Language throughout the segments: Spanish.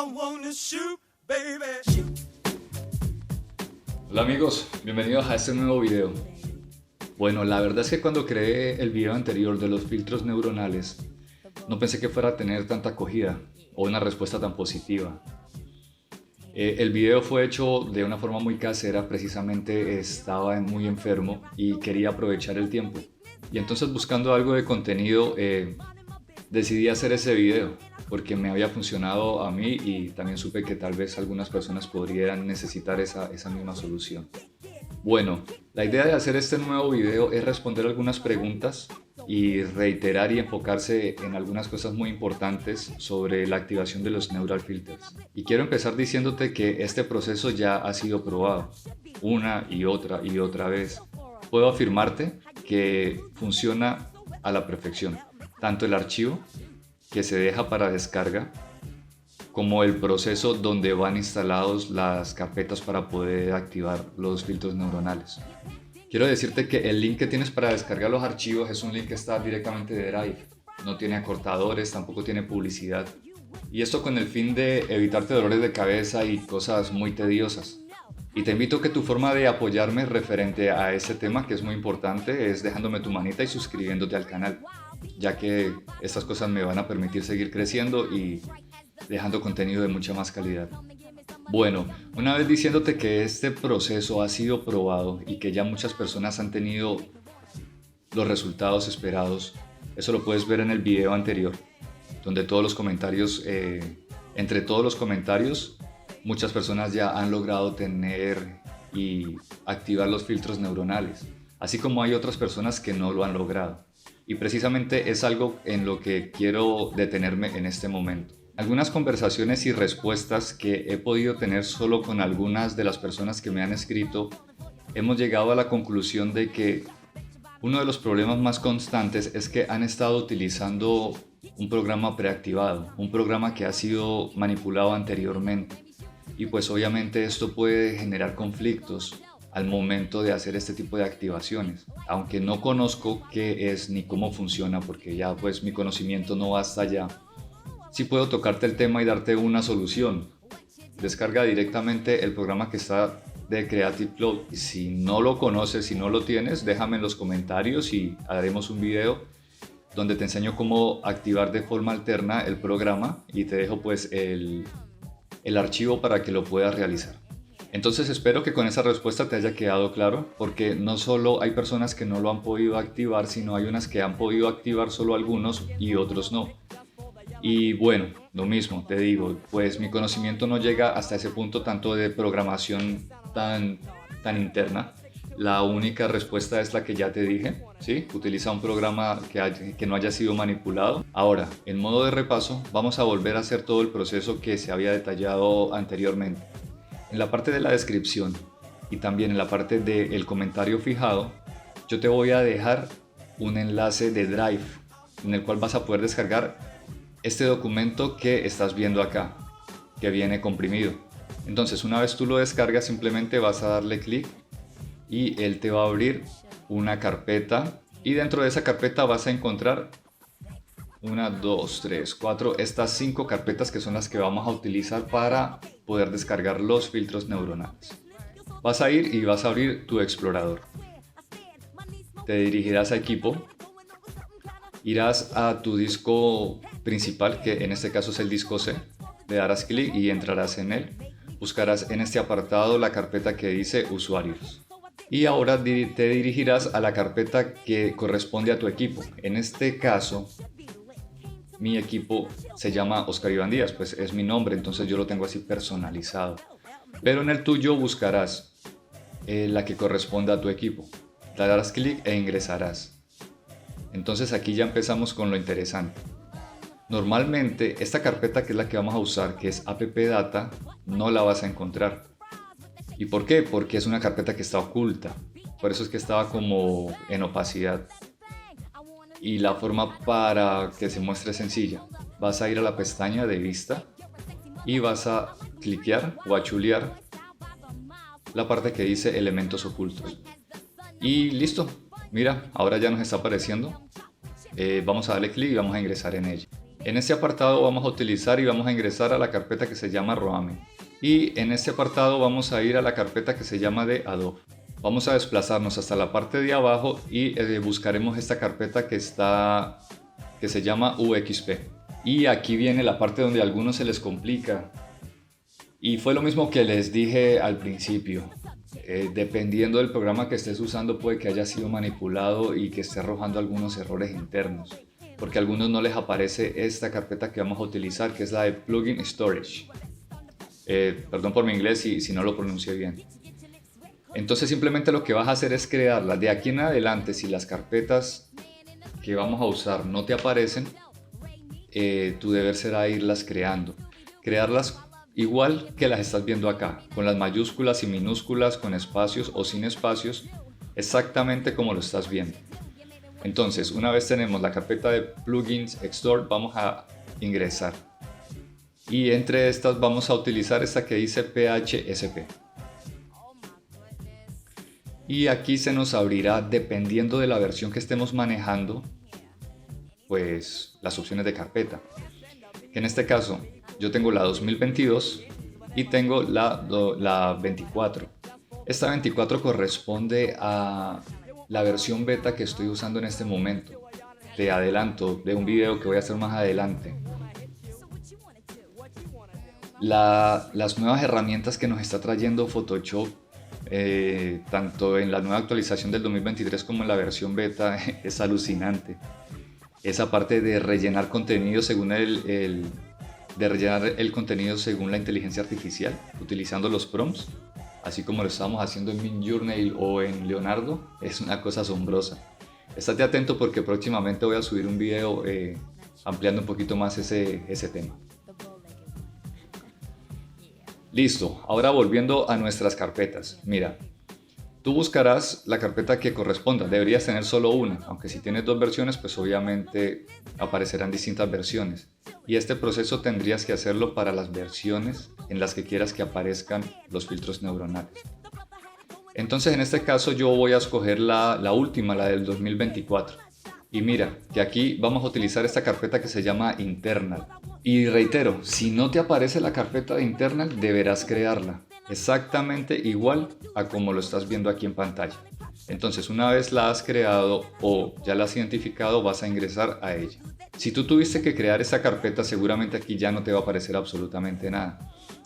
wanna shoot, baby. Hola amigos, bienvenidos a este nuevo video. Bueno, la verdad es que cuando creé el video anterior de los filtros neuronales, no pensé que fuera a tener tanta acogida o una respuesta tan positiva. El video fue hecho de una forma muy casera, precisamente estaba muy enfermo y quería aprovechar el tiempo. Y entonces buscando algo de contenido, decidí hacer ese video porque me había funcionado a mí y también supe que tal vez algunas personas podrían necesitar esa misma solución. Bueno, la idea de hacer este nuevo video es responder algunas preguntas y reiterar y enfocarse en algunas cosas muy importantes sobre la activación de los neural filters. Y quiero empezar diciéndote que este proceso ya ha sido probado una y otra vez. Puedo afirmarte que funciona a la perfección, tanto el archivo que se deja para descarga como el proceso donde van instalados las carpetas para poder activar los filtros neuronales. Quiero decirte que el link que tienes para descargar los archivos es un link que está directamente de Drive. No tiene acortadores, tampoco tiene publicidad. Y esto con el fin de evitarte dolores de cabeza y cosas muy tediosas. Y te invito a que tu forma de apoyarme referente a ese tema, que es muy importante, es dejándome tu manita y suscribiéndote al canal, ya que estas cosas me van a permitir seguir creciendo y dejando contenido de mucha más calidad. Bueno, una vez diciéndote que este proceso ha sido probado y que ya muchas personas han tenido los resultados esperados, eso lo puedes ver en el video anterior, donde todos los comentarios, entre todos los comentarios, muchas personas ya han logrado tener y activar los filtros neuronales, así como hay otras personas que no lo han logrado. Y precisamente es algo en lo que quiero detenerme en este momento. Algunas conversaciones y respuestas que he podido tener solo con algunas de las personas que me han escrito, hemos llegado a la conclusión de que uno de los problemas más constantes es que han estado utilizando un programa preactivado, un programa que ha sido manipulado anteriormente. Y pues obviamente esto puede generar conflictos al momento de hacer este tipo de activaciones. Aunque no conozco qué es ni cómo funciona, porque ya pues mi conocimiento no va hasta allá, sí puedo tocarte el tema y darte una solución. Descarga directamente el programa que está de Creative Flow. Si no lo conoces, si no lo tienes, déjame en los comentarios y haremos un video donde te enseño cómo activar de forma alterna el programa y te dejo pues el archivo para que lo puedas realizar. Entonces espero que con esa respuesta te haya quedado claro, porque no solo hay personas que no lo han podido activar, sino hay unas que han podido activar solo algunos y otros no. Y bueno, lo mismo, te digo, pues mi conocimiento no llega hasta ese punto tanto de programación tan interna. La única respuesta es la que ya te dije, ¿sí? Utiliza un programa que no haya sido manipulado. Ahora, en modo de repaso, vamos a volver a hacer todo el proceso que se había detallado anteriormente. En la parte de la descripción y también en la parte del comentario fijado, yo te voy a dejar un enlace de Drive en el cual vas a poder descargar este documento que estás viendo acá, que viene comprimido. Entonces, una vez tú lo descargas, simplemente vas a darle clic y él te va a abrir una carpeta, y dentro de esa carpeta vas a encontrar 1, 2, 3, 4, estas 5 carpetas que son las que vamos a utilizar para poder descargar los filtros neuronales. Vas a ir y vas a abrir tu explorador. Te dirigirás a equipo. Irás a tu disco principal, que en este caso es el disco C. Le darás clic y entrarás en él. Buscarás en este apartado la carpeta que dice usuarios. Y ahora te dirigirás a la carpeta que corresponde a tu equipo. En este caso, mi equipo se llama Oscar Iván Díaz, pues es mi nombre, entonces yo lo tengo así personalizado. Pero en el tuyo buscarás la que corresponda a tu equipo. Le darás clic e ingresarás. Entonces aquí ya empezamos con lo interesante. Normalmente esta carpeta, que es la que vamos a usar, que es appdata, no la vas a encontrar. ¿Y por qué? Porque es una carpeta que está oculta. Por eso es que estaba como en opacidad. Y la forma para que se muestre es sencilla. Vas a ir a la pestaña de vista y vas a cliquear o a chulear la parte que dice elementos ocultos. Y listo. Mira, ahora ya nos está apareciendo. Vamos a darle clic y vamos a ingresar en ella. En este apartado vamos a utilizar y vamos a ingresar a la carpeta que se llama Roame. Y en este apartado vamos a ir a la carpeta que se llama de Adobe. Vamos a desplazarnos hasta la parte de abajo y buscaremos esta carpeta que se llama UXP. Y aquí viene la parte donde a algunos se les complica. Y fue lo mismo que les dije al principio. Dependiendo del programa que estés usando, puede que haya sido manipulado y que esté arrojando algunos errores internos. Porque a algunos no les aparece esta carpeta que vamos a utilizar, que es la de Plugin Storage. Perdón por mi inglés si no lo pronuncié bien. Entonces simplemente lo que vas a hacer es crearlas. De aquí en adelante, si las carpetas que vamos a usar no te aparecen, tu deber será irlas creando. Crearlas igual que las estás viendo acá, con las mayúsculas y minúsculas, con espacios o sin espacios, exactamente como lo estás viendo. Entonces, una vez tenemos la carpeta de Plugins Export, vamos a ingresar. Y entre estas vamos a utilizar esta que dice PHSP. Y aquí se nos abrirá, dependiendo de la versión que estemos manejando, pues las opciones de carpeta. En este caso, yo tengo la 2022 y tengo la 24. Esta 24 corresponde a la versión beta que estoy usando en este momento. Te adelanto de un video que voy a hacer más adelante. Las nuevas herramientas que nos está trayendo Photoshop, tanto en la nueva actualización del 2023 como en la versión beta, es alucinante. Esa parte de rellenar contenido según el contenido según la inteligencia artificial, utilizando los prompts, así como lo estamos haciendo en Midjourney o en Leonardo, es una cosa asombrosa. Estate atento porque próximamente voy a subir un video ampliando un poquito más ese tema. Listo, ahora volviendo a nuestras carpetas. Mira, tú buscarás la carpeta que corresponda, deberías tener solo una, aunque si tienes dos versiones, pues obviamente aparecerán distintas versiones. Y este proceso tendrías que hacerlo para las versiones en las que quieras que aparezcan los filtros neuronales. Entonces en este caso yo voy a escoger la última, la del 2024. Y mira, que aquí vamos a utilizar esta carpeta que se llama Internal. Y reitero, si no te aparece la carpeta de Internal, deberás crearla. Exactamente igual a como lo estás viendo aquí en pantalla. Entonces una vez la has creado o ya la has identificado, vas a ingresar a ella. Si tú tuviste que crear esa carpeta, seguramente aquí ya no te va a aparecer absolutamente nada.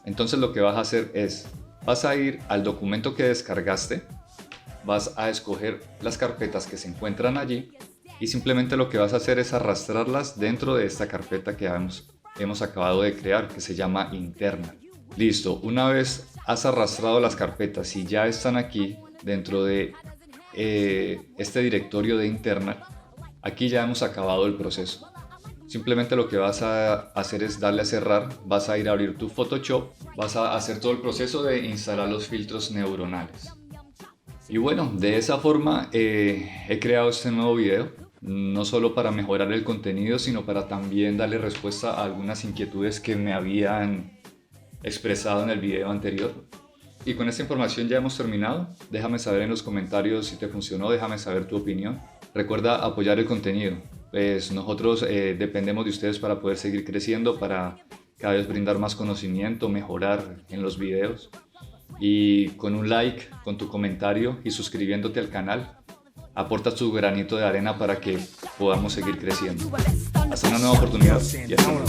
Entonces lo que vas a hacer es, vas a ir al documento que descargaste, vas a escoger las carpetas que se encuentran allí y simplemente lo que vas a hacer es arrastrarlas dentro de esta carpeta que hemos acabado de crear, que se llama Internal. Listo, una vez has arrastrado las carpetas y ya están aquí dentro de este directorio de Internal, aquí ya hemos acabado el proceso. Simplemente lo que vas a hacer es darle a cerrar, vas a ir a abrir tu Photoshop, vas a hacer todo el proceso de instalar los filtros neuronales. Y bueno, de esa forma he creado este nuevo video, no solo para mejorar el contenido, sino para también darle respuesta a algunas inquietudes que me habían expresado en el video anterior. Y con esta información ya hemos terminado. Déjame saber en los comentarios si te funcionó, déjame saber tu opinión. Recuerda apoyar el contenido, pues nosotros dependemos de ustedes para poder seguir creciendo, para cada vez brindar más conocimiento, mejorar en los videos. Y con un like, con tu comentario y suscribiéndote al canal, aportas tu granito de arena para que podamos seguir creciendo. Hasta una nueva oportunidad. Y hasta luego.